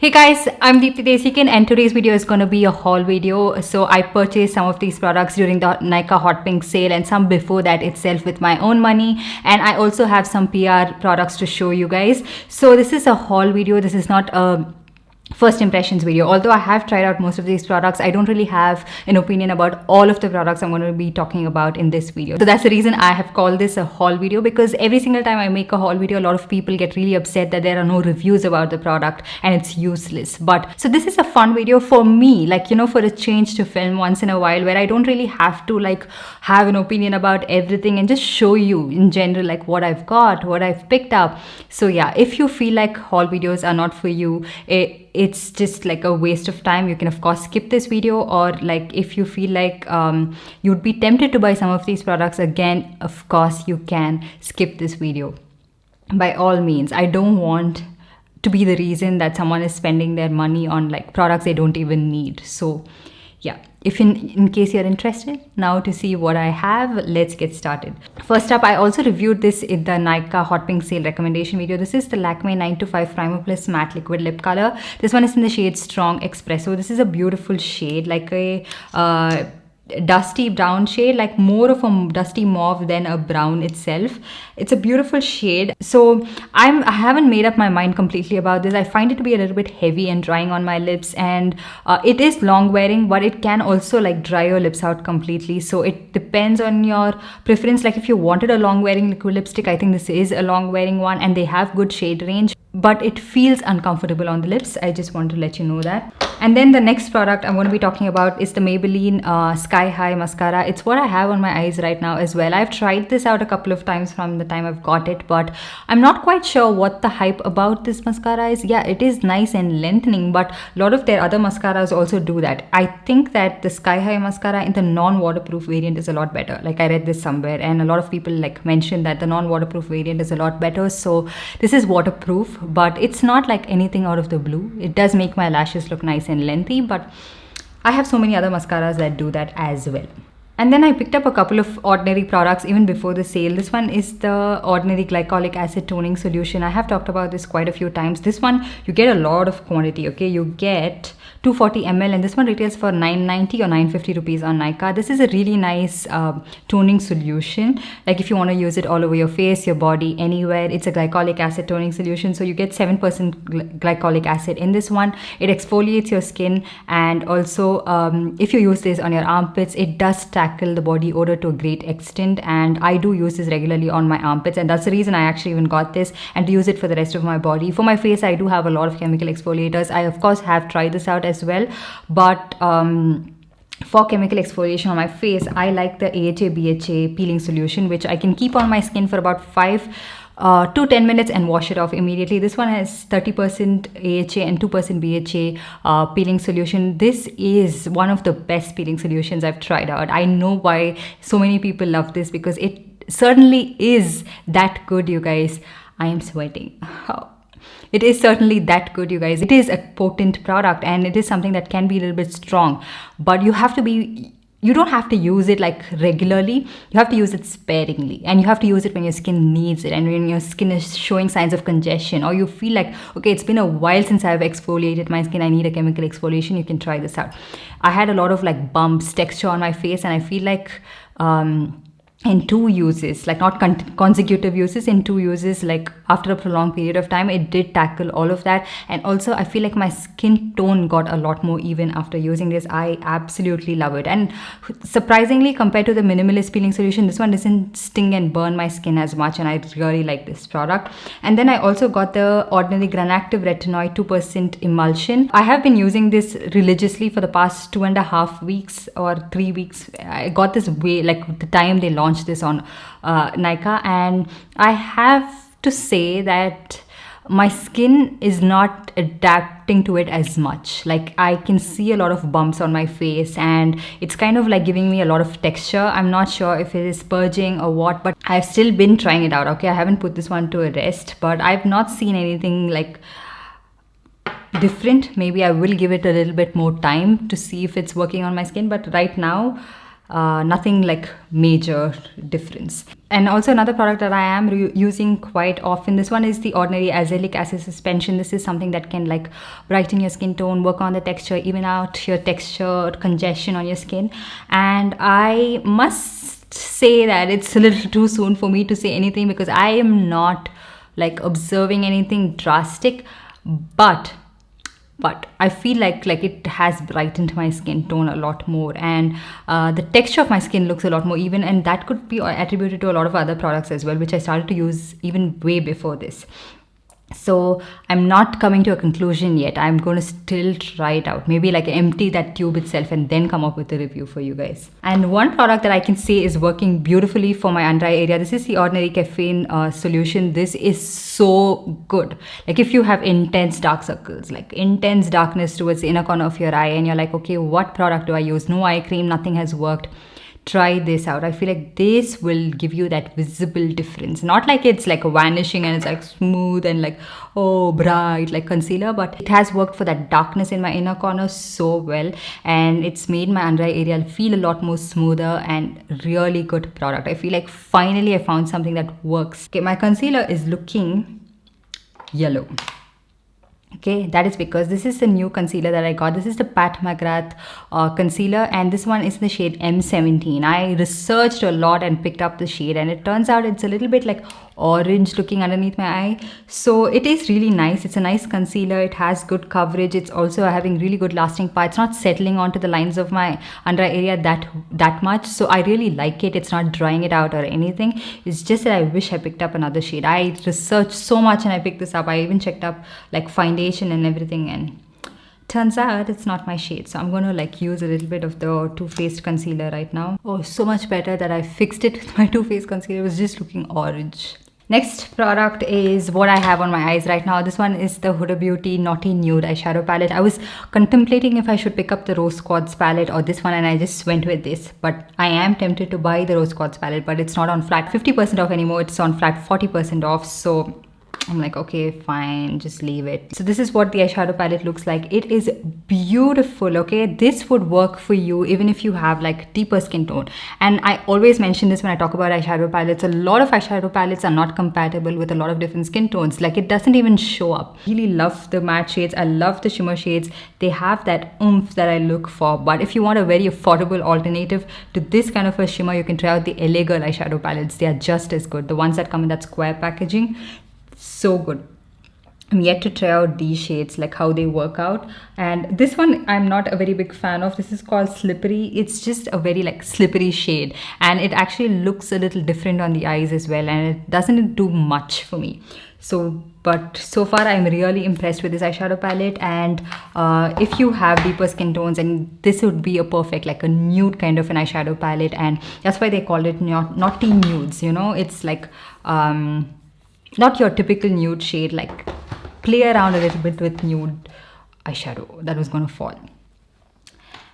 Hey guys, I'm Deepthi Desikan and today's video is going to be a haul video. So I purchased some of these products during the Nykaa Hot Pink Sale and some before that itself with my own money, and I also have some PR products to show you guys. So this is a haul video. This is not a first impressions video. Although I have tried out most of these products, I don't really have an opinion about all of the products I'm going to be talking about in this video. So that's the reason I have called this a haul video, because every single time I make a haul video, a lot of people get really upset that there are no reviews about the product and it's useless. But so this is a fun video for me, like, you know, for a change to film once in a while, where I don't really have to like have an opinion about everything and just show you in general like what I've got, what I've picked up. So yeah, if you feel like haul videos are not for you, it's just like a waste of time, you can of course skip this video. Or like if you feel like you'd be tempted to buy some of these products, again, of course you can skip this video by all means. I don't want to be the reason that someone is spending their money on like products they don't even need. So yeah, if in case you're interested now to see what I have, let's get started. First up, I also reviewed this in the Nykaa Hot Pink Sale recommendation video. This is the Lakme 9 to 5 Primer Plus Matte Liquid Lip Color. This one is in the shade Strong Espresso. This is a beautiful shade, like a dusty brown shade, like more of a dusty mauve than a brown itself. It's a beautiful shade. So I haven't made up my mind completely about this. I find it to be a little bit heavy and drying on my lips, and it is long wearing, but it can also like dry your lips out completely. So it depends on your preference. Like if you wanted a long wearing liquid lipstick, I think this is a long wearing one, and they have good shade range, but it feels uncomfortable on the lips. I just want to let you know that. And then the next product I'm going to be talking about is the Maybelline Sky High Mascara. It's what I have on my eyes right now as well. I've tried this out a couple of times from the time I've got it, but I'm not quite sure what the hype about this mascara is. Yeah, it is nice and lengthening, but a lot of their other mascaras also do that. I think that the Sky High Mascara in the non-waterproof variant is a lot better. Like I read this somewhere, and a lot of people like mentioned that the non-waterproof variant is a lot better. So this is waterproof, but it's not like anything out of the blue. It does make my lashes look nice and lengthy, but I have so many other mascaras that do that as well. And then I picked up a couple of Ordinary products even before the sale. This one is the Ordinary Glycolic Acid Toning Solution. I have talked about this quite a few times. This one, you get a lot of quantity, okay? You get 240 ml, and this one retails for 990 or 950 rupees on Nykaa. This is a really nice toning solution. Like if you want to use it all over your face, your body, anywhere, it's a glycolic acid toning solution. So you get 7% glycolic acid in this one. It exfoliates your skin, and also if you use this on your armpits, it does tackle the body odor to a great extent, and I do use this regularly on my armpits, and that's the reason I actually even got this, and to use it for the rest of my body. For my face, I do have a lot of chemical exfoliators. I of course have tried this out as well, but for chemical exfoliation on my face, I like the AHA BHA peeling solution, which I can keep on my skin for about 5 to 10 minutes and wash it off immediately. This one has 30% AHA and 2% BHA peeling solution. This is one of the best peeling solutions I've tried out. I know why so many people love this, because it certainly is that good, you guys. I am sweating. It is certainly that good, you guys. It is a potent product, and it is something that can be a little bit strong, but you don't have to use it like regularly. You have to use it sparingly, and you have to use it when your skin needs it, and when your skin is showing signs of congestion, or you feel like, okay, it's been a while since I've exfoliated my skin, I need a chemical exfoliation. You can try this out. I had a lot of like bumps, texture on my face, and I feel like in 2 uses, like not consecutive uses, in 2 uses, like after a prolonged period of time, it did tackle all of that. And also I feel like my skin tone got a lot more even after using this. I absolutely love it, and surprisingly, compared to the minimalist peeling solution, this one doesn't sting and burn my skin as much, and I really like this product. And then I also got the Ordinary Granactive Retinoid 2% Emulsion. I have been using this religiously for the past 2.5 weeks or 3 weeks. I got this way like the time they launched this on Nykaa, and I have to say that my skin is not adapting to it as much. Like I can see a lot of bumps on my face, and it's kind of like giving me a lot of texture. I'm not sure if it is purging or what, but I've still been trying it out. Okay, I haven't put this one to a rest, but I've not seen anything like different. Maybe I will give it a little bit more time to see if it's working on my skin, but right now nothing like major difference. And also another product that I am using quite often, this one is the Ordinary Azelaic Acid Suspension. This is something that can like brighten your skin tone, work on the texture, even out your texture, congestion on your skin. And I must say that it's a little too soon for me to say anything because I am not like observing anything drastic, but I feel like it has brightened my skin tone a lot more, and the texture of my skin looks a lot more even, and that could be attributed to a lot of other products as well, which I started to use even way before this. So I'm not coming to a conclusion yet. I'm going to still try it out. Maybe like empty that tube itself and then come up with a review for you guys. And one product that I can say is working beautifully for my under eye area. This is the Ordinary Caffeine solution. This is so good. Like if you have intense dark circles, like intense darkness towards the inner corner of your eye, and you're like, okay, what product do I use? No eye cream, nothing has worked. Try this out. I feel like this will give you that visible difference. Not like it's like vanishing and it's like smooth and like, oh, bright like concealer, but it has worked for that darkness in my inner corner so well, and it's made my under eye area feel a lot more smoother, and really good product. I feel like finally I found something that works. Okay, my concealer is looking yellow. Okay, that is because this is the new concealer that I got. This is the Pat McGrath concealer, and this one is the shade M17. I researched a lot and picked up the shade, and it turns out it's a little bit like orange looking underneath my eye. So it is really nice. It's a nice concealer. It has good coverage. It's also having really good lasting power. It's not settling onto the lines of my under eye area that much. So I really like it. It's not drying it out or anything. It's just that I wish I picked up another shade. I researched so much and I picked this up. I even checked up like foundation and everything, and turns out it's not my shade. So I'm going to like use a little bit of the Too Faced concealer right now. Oh, so much better that I fixed it with my Too Faced concealer. It was just looking orange. Next product is what I have on my eyes right now. This one is the Huda Beauty Naughty Nude eyeshadow palette. I was contemplating if I should pick up the Rose Quartz palette or this one, and I just went with this. But I am tempted to buy the Rose Quartz palette, but it's not on flat 50% off anymore. It's on flat 40% off. So I'm like, okay, fine, just leave it. So this is what the eyeshadow palette looks like. It is beautiful, okay? This would work for you even if you have like deeper skin tone. And I always mention this when I talk about eyeshadow palettes. A lot of eyeshadow palettes are not compatible with a lot of different skin tones. Like it doesn't even show up. Really love the matte shades. I love the shimmer shades. They have that oomph that I look for. But if you want a very affordable alternative to this kind of a shimmer, you can try out the LA Girl eyeshadow palettes. They are just as good. The ones that come in that square packaging. So good. I'm yet to try out these shades, like how they work out. And this one I'm not a very big fan of. This is called Slippery. It's just a very like slippery shade, and it actually looks a little different on the eyes as well, and it doesn't do much for me. But so far I'm really impressed with this eyeshadow palette. And if you have deeper skin tones, and this would be a perfect like a nude kind of an eyeshadow palette, and that's why they called it Naughty Nudes. You know, it's like not your typical nude shade. Like play around a little bit with nude eyeshadow that was gonna fall.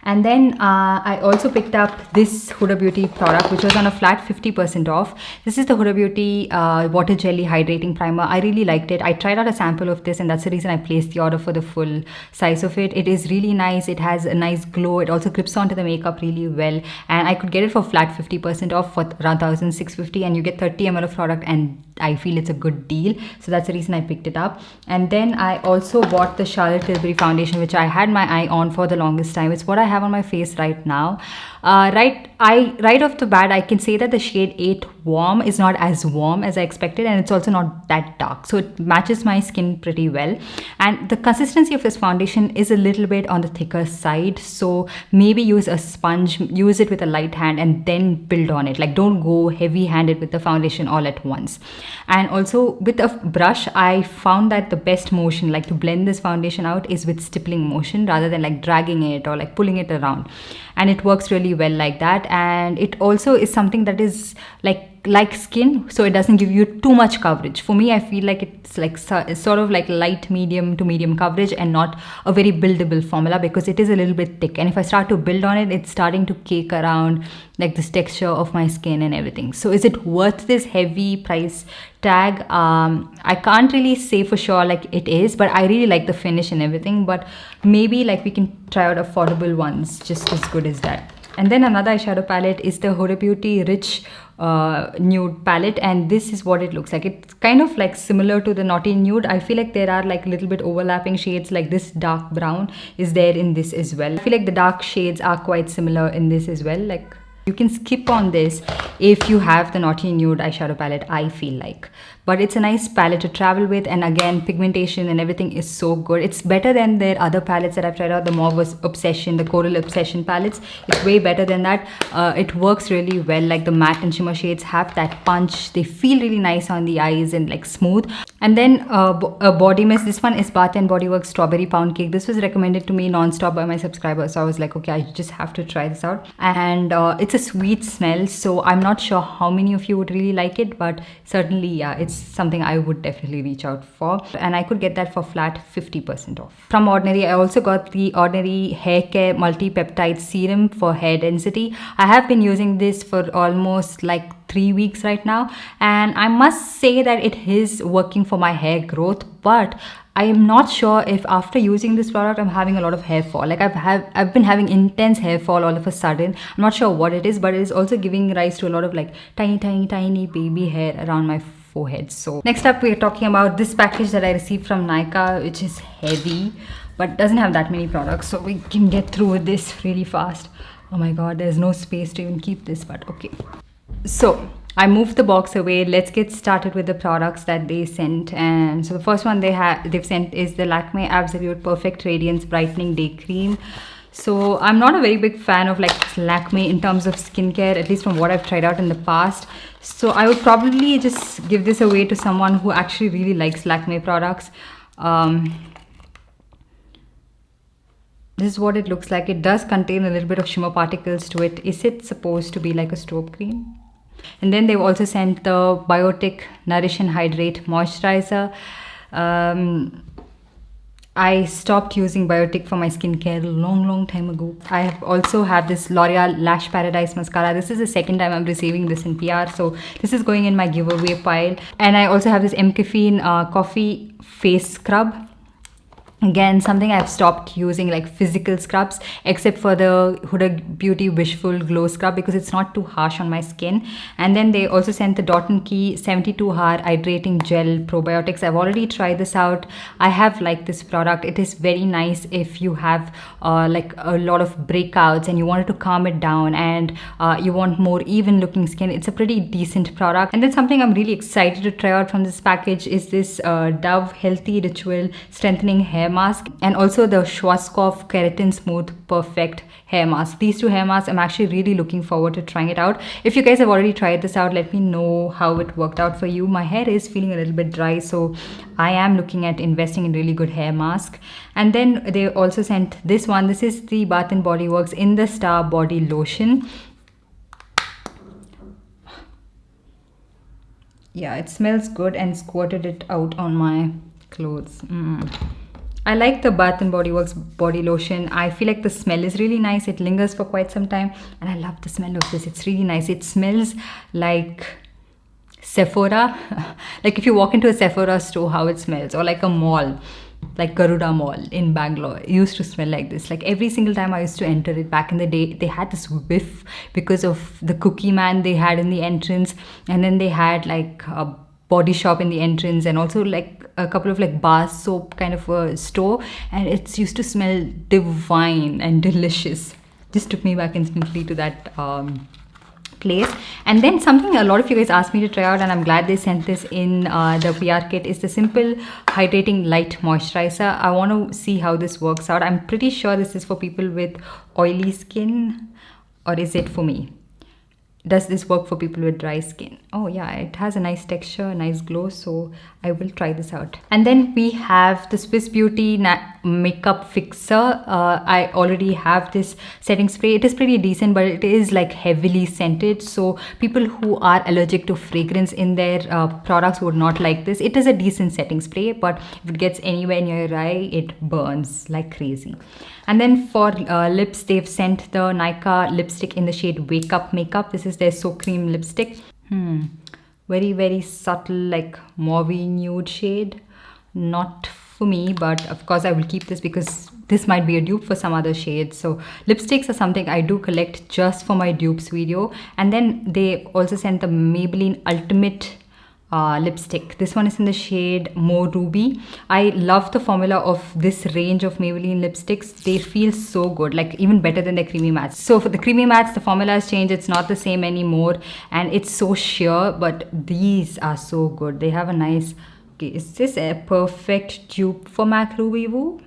And then I also picked up this Huda Beauty product, which was on a flat 50% off. This is the Huda Beauty Water Jelly Hydrating Primer. I really liked it. I tried out a sample of this, and that's the reason I placed the order for the full size of it. It is really nice. It has a nice glow. It also grips onto the makeup really well. And I could get it for flat 50% off for around 1,650, and you get 30 ml of product, and I feel it's a good deal. So that's the reason I picked it up. And then I also bought the Charlotte Tilbury foundation, which I had my eye on for the longest time. It's what I have on my face right now. Right off the bat, I can say that the shade 8 Warm is not as warm as I expected, and it's also not that dark, so it matches my skin pretty well. And the consistency of this foundation is a little bit on the thicker side, so maybe use a sponge, use it with a light hand, and then build on it. Like don't go heavy handed with the foundation all at once. And also with a brush, I found that the best motion like to blend this foundation out is with stippling motion rather than like dragging it or like pulling it around, and it works really well like that. And it also is something that is like skin, so it doesn't give you too much coverage. For me, I feel like it's like sort of like light medium to medium coverage, and not a very buildable formula because it is a little bit thick, and if I start to build on it, it's starting to cake around like this texture of my skin and everything. So is it worth this heavy price tag? I can't really say for sure like it is, but I really like the finish and everything. But maybe like we can try out affordable ones just as good as that. And then another eyeshadow palette is the Huda Beauty Rich Nude palette, and this is what it looks like. It's kind of like similar to the Naughty Nude. I feel like there are like a little bit overlapping shades, like this dark brown is there in this as well. I feel like the dark shades are quite similar in this as well. Like you can skip on this if you have the Naughty Nude eyeshadow palette, I feel like. But it's a nice palette to travel with, and again, pigmentation and everything is so good. It's better than their other palettes that I've tried out, the Mauve Obsession, the Coral Obsession palettes. It's way better than that. It works really well. Like the matte and shimmer shades have that punch. They feel really nice on the eyes and like smooth. And then a body mist. This one is Bath & Body Works Strawberry Pound Cake. This was recommended to me non-stop by my subscribers. So I was like, okay, I just have to try this out. And it's a sweet smell. So I'm not sure how many of you would really like it, but certainly, yeah, it's something I would definitely reach out for, and I could get that for flat 50% off. From Ordinary, I also got the Ordinary Hair Care Multi-Peptide Serum for hair density. I have been using this for almost like 3 weeks right now, and I must say that it is working for my hair growth, but I am not sure if after using this product I'm having a lot of hair fall. Like I've been having intense hair fall all of a sudden. I'm not sure what it is, but it is also giving rise to a lot of like tiny baby hair around my forehead. So next up, we're talking about this package that I received from Nykaa, which is heavy but doesn't have that many products, so we can get through this really fast. Oh my god, there's no space to even keep this, but okay. So I moved the box away. Let's get started with the products that they sent. And so the first one they've sent is the Lakme Absolute Perfect Radiance Brightening Day Cream. So I'm not a very big fan of like Lakme in terms of skincare, at least from what I've tried out in the past. So I would probably just give this away to someone who actually really likes Lakme products. This is what it looks like. It does contain a little bit of shimmer particles to it. Is it supposed to be like a strobe cream? And then they've also sent the Biotique Nourish and Hydrate Moisturizer. I stopped using Biotique for my skincare a long time ago. I also have this L'Oreal Lash Paradise Mascara. This is the second time I'm receiving this in PR, so this is going in my giveaway pile. And I also have this MCaffeine Coffee Face Scrub. Again, something I've stopped using, like physical scrubs, except for the Huda Beauty Wishful Glow Scrub, because it's not too harsh on my skin. And then they also sent the Dot & Key 72-hour Hydrating Gel Probiotics. I've already tried this out. I have liked this product. It is very nice if you have like a lot of breakouts and you wanted to calm it down, and you want more even looking skin. It's a pretty decent product. And then something I'm really excited to try out from this package is this Dove Healthy Ritual Strengthening Hair Mask, and also the Schwarzkopf Keratin Smooth Perfect Hair Mask. These two hair masks, I'm actually really looking forward to trying it out. If you guys have already tried this out, let me know how it worked out for you. My hair is feeling a little bit dry, so I am looking at investing in really good hair mask. And then they also sent this one. This is the Bath & Body Works In the Star Body Lotion. Yeah, it smells good, and squirted it out on my clothes. I like the Bath & Body Works body lotion. I feel like the smell is really nice. It lingers for quite some time, and I love the smell of this. It's really nice. It smells like Sephora. Like if you walk into a Sephora store, how it smells, or like a mall, like Garuda Mall in Bangalore. It used to smell like this. Like every single time I used to enter it back in the day, they had this whiff because of the cookie man they had in the entrance, and then they had like a Body Shop in the entrance, and also like a couple of like bar soap kind of a store, and it used to smell divine and delicious. Just took me back instantly to that place. And then something a lot of you guys asked me to try out, and I'm glad they sent this in the PR kit, is the Simple Hydrating Light Moisturizer. I want to see how this works out. I'm pretty sure this is for people with oily skin, or is it for me? Does this work for people with dry skin? Oh yeah, it has a nice texture, a nice glow, so I will try this out. And then we have the Swiss Beauty Makeup Fixer. I already have this setting spray. It is pretty decent, but it is like heavily scented, so people who are allergic to fragrance in their products would not like this. It is a decent setting spray, but if it gets anywhere near your eye, it burns like crazy. And then for lips, they've sent the Nykaa lipstick in the shade Wake Up Makeup. This is their So Cream lipstick. Very subtle, like mauve nude shade. Not for me, but of course I will keep this because this might be a dupe for some other shades. So lipsticks are something I do collect just for my dupes video. And then they also sent the Maybelline Ultimate lipstick. This one is in the shade More Ruby. I love the formula of this range of Maybelline lipsticks. They feel so good, like even better than the creamy mattes. So for the creamy mattes, the formula has changed. It's not the same anymore and it's so sheer, but these are so good. They have a nice, okay, is this a perfect dupe for MAC Ruby Woo?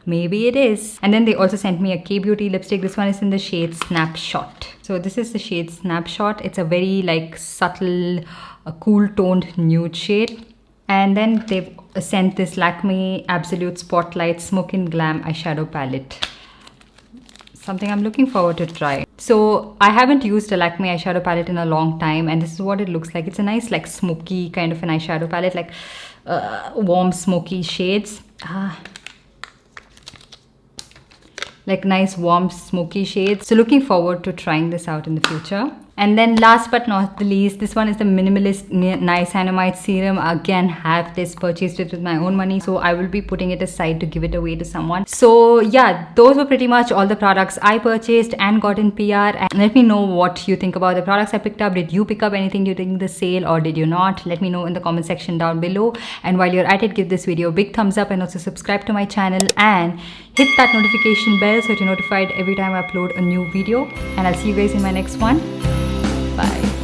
Maybe it is. And then they also sent me a K-Beauty lipstick. This one is in the shade Snapshot. So this is the shade Snapshot. It's a very like subtle, a cool toned nude shade. And then they've sent this Lakme Absolute Spotlight Smoke and Glam eyeshadow palette. Something I'm looking forward to try. So I haven't used a Lakme eyeshadow palette in a long time, and this is what it looks like. It's a nice like smoky kind of an eyeshadow palette, like warm smoky shades. Like nice warm smoky shades. So looking forward to trying this out in the future. And then last but not the least, this one is the Minimalist Niacinamide Serum. Again, have this, purchased it with my own money. So I will be putting it aside to give it away to someone. So yeah, those were pretty much all the products I purchased and got in PR. And let me know what you think about the products I picked up. Did you pick up anything during the sale or did you not? Let me know in the comment section down below. And while you're at it, give this video a big thumbs up and also subscribe to my channel and hit that notification bell so you're notified every time I upload a new video. And I'll see you guys in my next one. Bye.